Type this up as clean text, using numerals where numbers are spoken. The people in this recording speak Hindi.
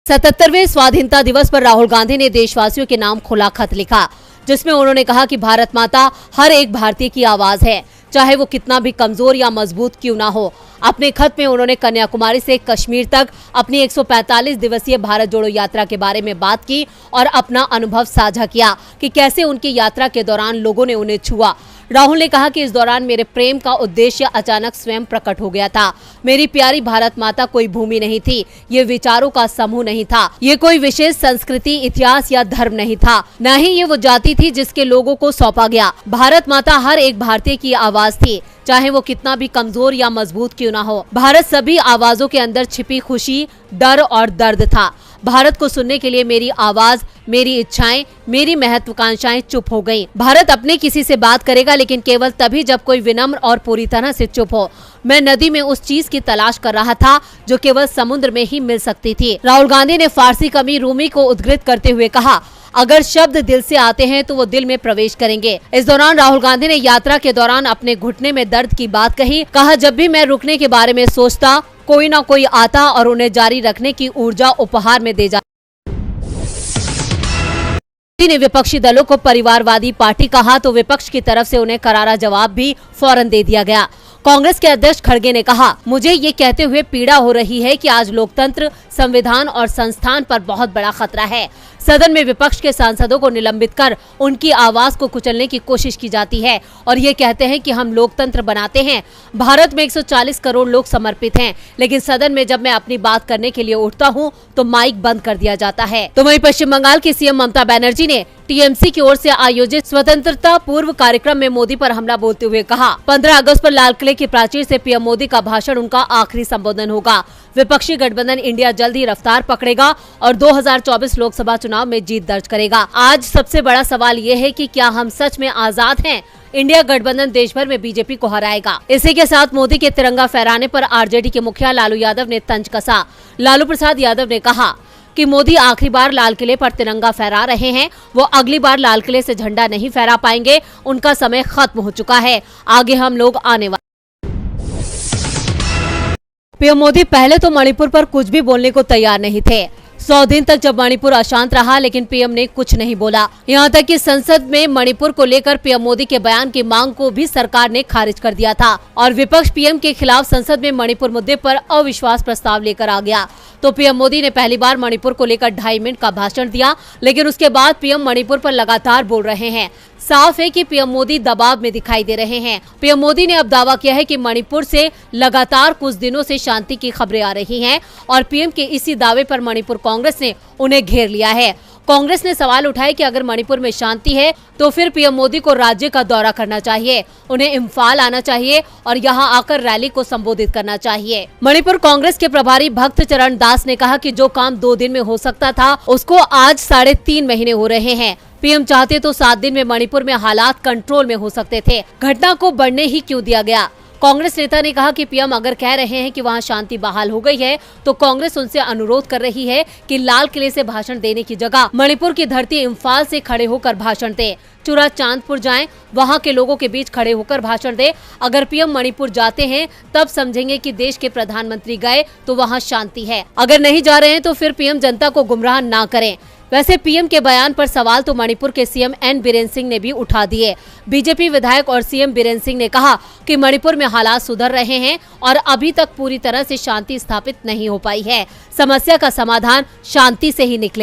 77वें स्वाधीनता दिवस पर राहुल गांधी ने देशवासियों के नाम खुला खत लिखा, जिसमें उन्होंने कहा कि भारत माता हर एक भारतीय की आवाज है, चाहे वो कितना भी कमजोर या मजबूत क्यों ना हो। अपने खत में उन्होंने कन्याकुमारी से कश्मीर तक अपनी 145 दिवसीय भारत जोड़ो यात्रा के बारे में बात की और अपना अनुभव साझा किया कि कैसे उनकी यात्रा के दौरान लोगों ने उन्हें छुआ। राहुल ने कहा कि इस दौरान मेरे प्रेम का उद्देश्य अचानक स्वयं प्रकट हो गया था। मेरी प्यारी भारत माता कोई भूमि नहीं थी, ये विचारों का समूह नहीं था, ये कोई विशेष संस्कृति, इतिहास या धर्म नहीं था, न ही ये वो जाति थी जिसके लोगों को सौंपा गया। भारत माता हर एक भारतीय की आवाज थी, चाहे वो कितना भी कमजोर या मजबूत क्यों ना हो। भारत सभी आवाजों के अंदर छिपी खुशी, डर और दर्द था। भारत को सुनने के लिए मेरी आवाज, मेरी इच्छाएं, मेरी महत्वाकांक्षाएं चुप हो गईं। भारत अपने किसी से बात करेगा, लेकिन केवल तभी जब कोई विनम्र और पूरी तरह से चुप हो। मैं नदी में उस चीज की तलाश कर रहा था जो केवल समुद्र में ही मिल सकती थी। राहुल गांधी ने फारसी कवि रूमी को उद्धृत करते हुए कहा, अगर शब्द दिल से आते हैं तो वो दिल में प्रवेश करेंगे। इस दौरान राहुल गांधी ने यात्रा के दौरान अपने घुटने में दर्द की बात कही। कहा, जब भी मैं रुकने के बारे में सोचता, कोई ना कोई आता और उन्हें जारी रखने की ऊर्जा उपहार में दे जाता। ने विपक्षी दलों को परिवारवादी पार्टी कहा तो विपक्ष की तरफ से उन्हें करारा जवाब भी फौरन दे दिया गया। कांग्रेस के अध्यक्ष खड़गे ने कहा, मुझे ये कहते हुए पीड़ा हो रही है कि आज लोकतंत्र, संविधान और संस्थान पर बहुत बड़ा खतरा है। सदन में विपक्ष के सांसदों को निलंबित कर उनकी आवाज को कुचलने की कोशिश की जाती है और ये कहते हैं कि हम लोकतंत्र बनाते हैं। भारत में 140 करोड़ लोग समर्पित हैं, लेकिन सदन में जब मैं अपनी बात करने के लिए उठता हूं तो माइक बंद कर दिया जाता है। तो वहीं पश्चिम बंगाल की सीएम ममता बनर्जी ने टीएमसी की ओर से आयोजित स्वतंत्रता पूर्व कार्यक्रम में मोदी पर हमला बोलते हुए कहा, 15 अगस्त पर लाल किले की प्राचीर से पीएम मोदी का भाषण उनका आखिरी संबोधन होगा। विपक्षी गठबंधन इंडिया जल्द ही रफ्तार पकड़ेगा और 2024 लोकसभा चुनाव में जीत दर्ज करेगा। आज सबसे बड़ा सवाल ये है कि क्या हम सच में आजाद हैं? इंडिया गठबंधन देश भर में बीजेपी को हराएगा। इसी के साथ मोदी के तिरंगा फहराने पर आरजेडी के मुखिया लालू यादव ने तंज कसा। लालू प्रसाद यादव ने कहा कि मोदी आखिरी बार लाल किले पर तिरंगा फहरा रहे हैं, वो अगली बार लाल किले से झंडा नहीं फहरा पाएंगे, उनका समय खत्म हो चुका है, आगे हम लोग आने वाले। पीएम मोदी पहले तो मणिपुर पर कुछ भी बोलने को तैयार नहीं थे। 100 दिन तक जब मणिपुर अशांत रहा, लेकिन पीएम ने कुछ नहीं बोला। यहाँ तक कि संसद में मणिपुर को लेकर पीएम मोदी के बयान की मांग को भी सरकार ने खारिज कर दिया था और विपक्ष पीएम के खिलाफ संसद में मणिपुर मुद्दे पर अविश्वास प्रस्ताव लेकर आ गया। तो पीएम मोदी ने पहली बार मणिपुर को लेकर 2.5 मिनट का भाषण दिया, लेकिन उसके बाद पीएम मणिपुर पर लगातार बोल रहे हैं। साफ है कि पीएम मोदी दबाव में दिखाई दे रहे हैं। पीएम मोदी ने अब दावा किया है कि मणिपुर से लगातार कुछ दिनों से शांति की खबरें आ रही हैं और पीएम के इसी दावे पर मणिपुर कांग्रेस ने उन्हें घेर लिया है। कांग्रेस ने सवाल उठाया कि अगर मणिपुर में शांति है तो फिर पीएम मोदी को राज्य का दौरा करना चाहिए, उन्हें इम्फाल आना चाहिए और यहां आकर रैली को संबोधित करना चाहिए। मणिपुर कांग्रेस के प्रभारी भक्त चरण दास ने कहा कि जो काम 2 दिन में हो सकता था उसको आज 3.5 महीने हो रहे हैं। पीएम चाहते तो 7 दिन में मणिपुर में हालात कंट्रोल में हो सकते थे, घटना को बढ़ने ही क्यों दिया गया। कांग्रेस नेता ने कहा कि पीएम अगर कह रहे हैं कि वहां शांति बहाल हो गई है तो कांग्रेस उनसे अनुरोध कर रही है कि लाल किले से भाषण देने की जगह मणिपुर की धरती इम्फाल से खड़े होकर भाषण दे, चुरा चांदपुर जाएं, वहां के लोगों के बीच खड़े होकर भाषण दे। अगर पीएम मणिपुर जाते हैं तब समझेंगे कि देश के प्रधानमंत्री गए तो वहां शांति है, अगर नहीं जा रहे हैं तो फिर पीएम जनता को गुमराह ना करें। वैसे पीएम के बयान पर सवाल तो मणिपुर के सीएम एन बीरेन सिंह ने भी उठा दिए। बीजेपी विधायक और सीएम बीरेन सिंह ने कहा कि मणिपुर में हालात सुधर रहे हैं और अभी तक पूरी तरह से शांति स्थापित नहीं हो पाई है। समस्या का समाधान शांति से ही निकले।